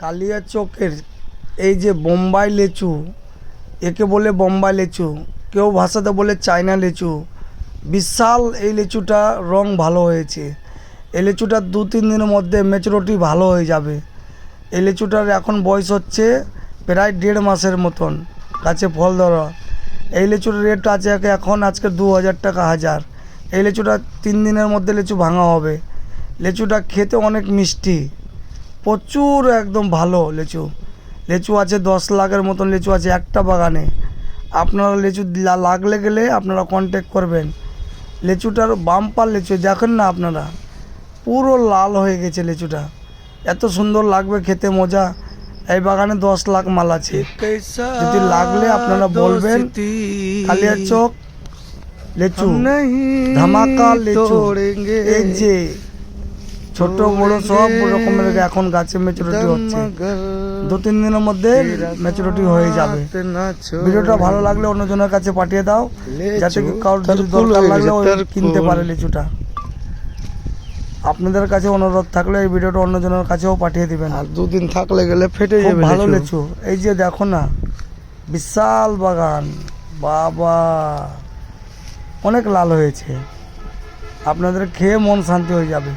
কালিয়াচকের এই যে বোম্বাই লেচু, একে বলে বোম্বাই লেচু, কেউ ভাষাতে বলে চায়না লেচু। বিশাল এই লেচুটা, রং ভালো হয়েছে। এই লেচুটা 2-3 দিনের মধ্যে ম্যাচুরিটি ভালো হয়ে যাবে। এই লেচুটার এখন বয়স হচ্ছে প্রায় 1.5 মাসের মতন, গাছে ফল ধরা। এই লেচুর রেট আছে এখন আজকে 2000 টাকা হাজার। এই লেচুটা 3 দিনের মধ্যে লেচু ভাঙা হবে। লেচুটা খেতে অনেক মিষ্টি, প্রচুর একদম ভালো লেচু। লেচু আছে 10 লাখের মতন লেচু আছে একটা বাগানে। আপনারা লেচু লাগলে গেলে আপনারা কন্ট্যাক্ট করবেন। লেচুটার বাম্পার লেচু, দেখেন না আপনারা, পুরো লাল হয়ে গেছে লেচুটা, এত সুন্দর লাগবে খেতে, মজা। এই বাগানে 10 লাখ মাল আছে, যদি লাগলে আপনারা বলবেন। কালিয়াচক লেচু, ধামাকা লেচু। এই যে ছোট বড় সব রকমের এখন গাছে ম্যাচুরিটি হচ্ছে, 2-3 দিনের মধ্যে ম্যাচুরিটি হয়ে যাবে। ভিডিওটা ভালো লাগলে অন্যজনের কাছে পাঠিয়ে দাও, যাতে কারোর যদি দরকার লাগলে ও কিনতে পারে লেচুটা। আপনাদের কাছে অনুরোধ থাকলে এই ভিডিওটা অন্যজনের কাছেও পাঠিয়ে দিবেন। আর 2 দিন থাকলে গেলে ফেটে যাবে। ভালো লেচু, এই যে দেখো না, বিশাল বাগান, বাবা অনেক লাল হয়েছে। আপনাদের খেয়ে মন শান্তি হয়ে যাবে।